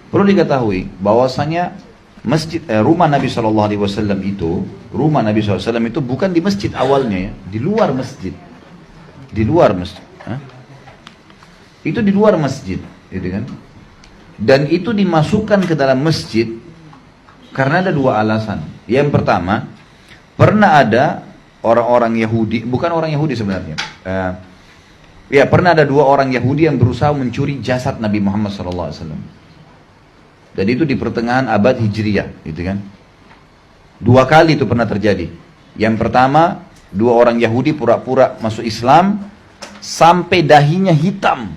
Perlu diketahui bahwasanya rumah Nabi SAW itu, bukan di masjid awalnya ya, di luar masjid, itu di luar masjid, gitu kan? Dan itu dimasukkan ke dalam masjid karena ada dua alasan. Yang pertama, pernah ada orang-orang Yahudi, bukan orang Yahudi sebenarnya. Pernah ada dua orang Yahudi yang berusaha mencuri jasad Nabi Muhammad SAW. Dan itu di pertengahan abad Hijriyah, gitu kan? Dua kali itu pernah terjadi. Yang pertama, dua orang Yahudi pura-pura masuk Islam sampai dahinya hitam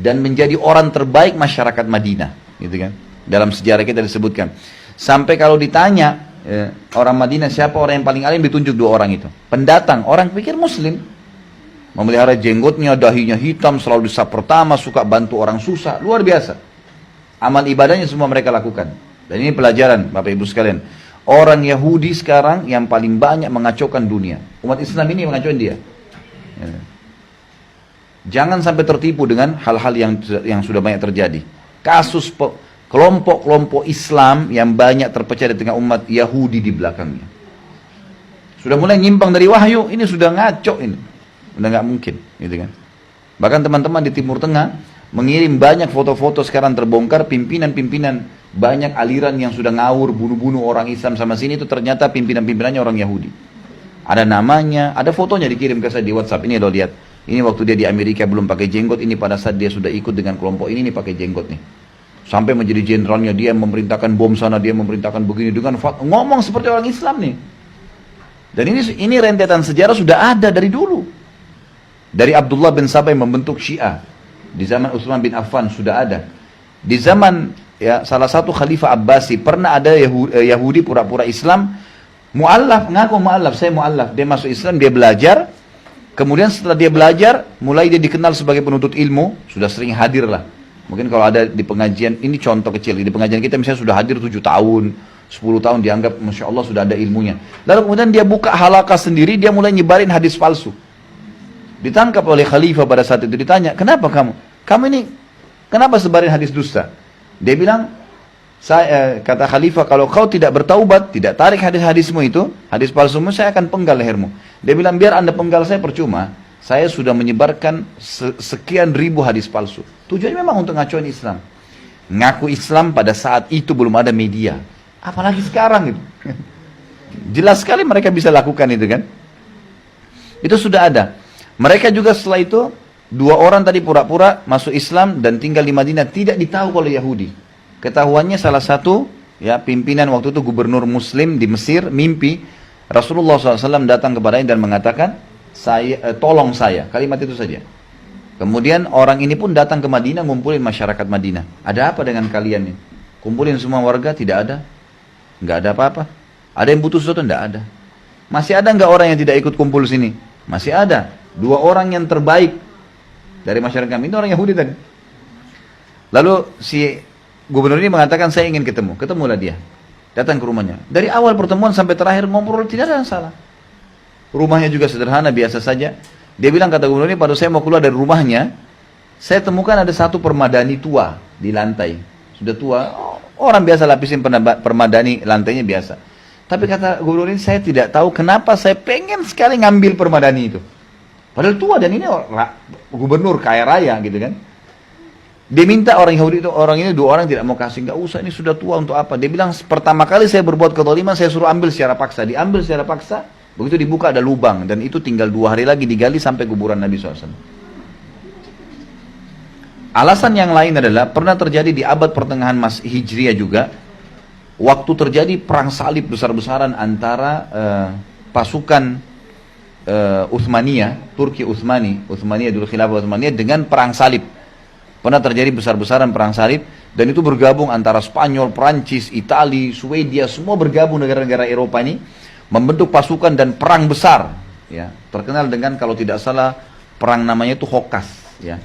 dan menjadi orang terbaik masyarakat Madinah, gitu kan? Dalam sejarah kita disebutkan. Sampai kalau ditanya orang Madinah siapa orang yang paling alim, ditunjuk dua orang itu. Pendatang, orang pikir Muslim, memelihara jenggotnya, dahinya hitam, selalu di saf pertama, suka bantu orang susah, luar biasa. Amal ibadahnya semua mereka lakukan. Dan ini pelajaran Bapak Ibu sekalian. Orang Yahudi sekarang yang paling banyak mengacaukan dunia. Umat Islam ini mengacaukan dia. Jangan sampai tertipu dengan hal-hal yang sudah banyak terjadi. Kasus kelompok-kelompok Islam yang banyak terpecah di tengah umat Yahudi di belakangnya. Sudah mulai nyimpang dari wahyu, ini sudah ngaco ini. Udah nggak mungkin, gitu kan. Bahkan teman-teman di Timur Tengah mengirim banyak foto-foto sekarang terbongkar pimpinan-pimpinan banyak aliran yang sudah ngawur bunuh-bunuh orang Islam sama sini, itu ternyata pimpinan-pimpinannya orang Yahudi. Ada namanya, ada fotonya dikirim ke saya di WhatsApp. Ini lo lihat. Ini waktu dia di Amerika belum pakai jenggot, ini pada saat dia sudah ikut dengan kelompok ini pakai jenggot nih. Sampai menjadi jenderalnya, dia memerintahkan bom sana, dia memerintahkan begini dengan ngomong seperti orang Islam nih. Dan ini rentetan sejarah sudah ada dari dulu. Dari Abdullah bin Sabah yang membentuk Syiah. Di zaman Utsman bin Affan sudah ada. Di zaman salah satu Khalifah Abbasi pernah ada Yahudi pura-pura Islam, mu'allaf, ngaku mu'allaf, saya mu'allaf. Dia masuk Islam, dia belajar. Kemudian setelah dia belajar, mulai dia dikenal sebagai penuntut ilmu, sudah sering hadir lah. Mungkin kalau ada di pengajian, ini contoh kecil, di pengajian kita misalnya sudah hadir 7 tahun, 10 tahun dianggap Masya Allah sudah ada ilmunya. Lalu kemudian dia buka halaqah sendiri, dia mulai nyebarin hadis palsu. Ditangkap oleh khalifah pada saat itu, ditanya, kenapa kamu ini kenapa sebarin hadis dusta? Dia bilang, kata khalifah, kalau kau tidak bertaubat, tidak tarik hadis-hadismu itu, hadis palsumu, saya akan penggal lehermu. Dia bilang, biar anda penggal saya percuma, saya sudah menyebarkan sekian ribu hadis palsu. Tujuannya memang untuk ngacuin Islam. Ngaku Islam pada saat itu belum ada media, apalagi sekarang itu. Jelas sekali mereka bisa lakukan itu kan. Itu sudah ada. Mereka juga setelah itu, dua orang tadi pura-pura masuk Islam dan tinggal di Madinah, tidak ditahu oleh Yahudi. Ketahuannya salah satu pimpinan waktu itu gubernur Muslim di Mesir mimpi Rasulullah SAW datang kepadanya dan mengatakan, tolong saya, kalimat itu saja. Kemudian orang ini pun datang ke Madinah, ngumpulin masyarakat Madinah. Ada apa dengan kalian nih? Kumpulin semua warga, tidak ada, nggak ada apa-apa. Ada yang butuh sesuatu? Nggak ada. Masih ada nggak orang yang tidak ikut kumpul sini? Masih ada. Dua orang yang terbaik dari masyarakat kami, itu orang Yahudi tadi. Lalu si gubernur ini mengatakan, saya ingin ketemu. Ketemulah dia. Datang ke rumahnya. Dari awal pertemuan sampai terakhir ngobrol, tidak ada yang salah. Rumahnya juga sederhana, biasa saja. Dia bilang, kata gubernur ini, pada saya mau keluar dari rumahnya, saya temukan ada satu permadani tua di lantai. Sudah tua, orang biasa lapisin permadani lantainya biasa. Tapi kata gubernur ini, saya tidak tahu kenapa saya pengen sekali ngambil permadani itu. Padahal tua dan ini gubernur kaya raya gitu kan. Dia minta orang Yahudi itu, orang ini dua orang tidak mau kasih, nggak usah, ini sudah tua untuk apa. Dia bilang, pertama kali saya berbuat kezaliman, saya suruh ambil secara paksa. Diambil secara paksa, begitu dibuka ada lubang. Dan itu tinggal 2 hari lagi digali sampai kuburan Nabi SAW. Alasan yang lain adalah, pernah terjadi di abad pertengahan Hijriah juga, waktu terjadi perang salib besar-besaran antara pasukan Utsmaniyah, Turki Utsmaniyah dulu khilafah Utsmaniyah dengan perang salib. Pernah terjadi besar-besaran perang salib dan itu bergabung antara Spanyol, Prancis, Itali, Swedia, semua bergabung negara-negara Eropa ini membentuk pasukan dan perang besar. Ya, terkenal dengan kalau tidak salah perang namanya itu Hokas. Ya,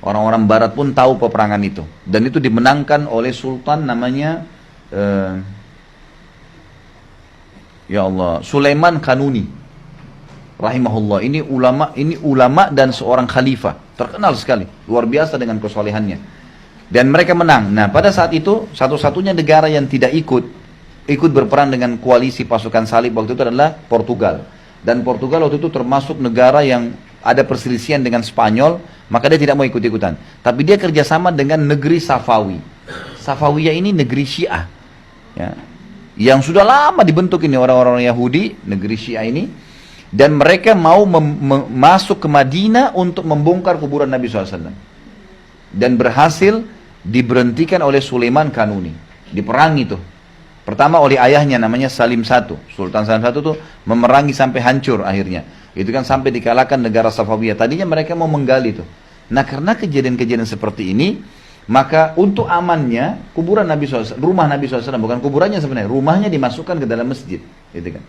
orang-orang Barat pun tahu peperangan itu dan itu dimenangkan oleh Sultan namanya Ya Allah, Sulaiman Kanuni rahimahullah, ini ulama dan seorang khalifah, terkenal sekali, luar biasa dengan kesolehannya. Dan mereka menang. Nah, pada saat itu satu-satunya negara yang tidak ikut berperang dengan koalisi pasukan salib waktu itu adalah Portugal. Dan Portugal waktu itu termasuk negara yang ada perselisihan dengan Spanyol, maka dia tidak mau ikut-ikutan. Tapi dia kerjasama dengan negeri Safawi. Safawiyah ini negeri Syiah, ya, yang sudah lama dibentuk ini orang-orang Yahudi, negeri Syiah ini. Dan mereka mau masuk ke Madinah untuk membongkar kuburan Nabi SAW. Dan berhasil diberhentikan oleh Sulaiman Kanuni. Diperangi tuh. Pertama oleh ayahnya namanya Salim I. Sultan Salim I tuh memerangi sampai hancur akhirnya. Itu kan sampai dikalahkan negara Safawiyah. Tadinya mereka mau menggali tuh. Nah, karena kejadian-kejadian seperti ini, maka untuk amannya kuburan Nabi SAW, rumah Nabi SAW, bukan kuburannya sebenarnya, rumahnya dimasukkan ke dalam masjid. Gitu kan.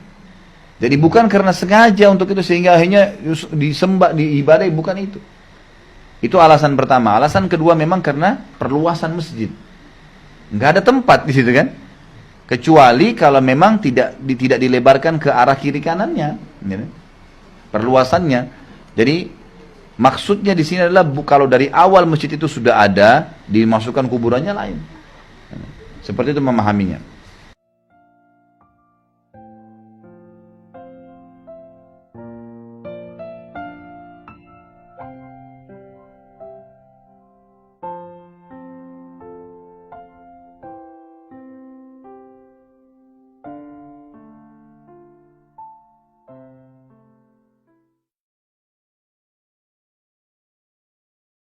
Jadi bukan karena sengaja untuk itu sehingga akhirnya disembah, diibadai, bukan itu. Itu alasan pertama. Alasan kedua memang karena perluasan masjid. Nggak ada tempat di situ kan. Kecuali kalau memang tidak dilebarkan ke arah kiri kanannya. Gitu. Perluasannya. Jadi maksudnya di sini adalah kalau dari awal masjid itu sudah ada, dimasukkan kuburannya lain. Seperti itu memahaminya.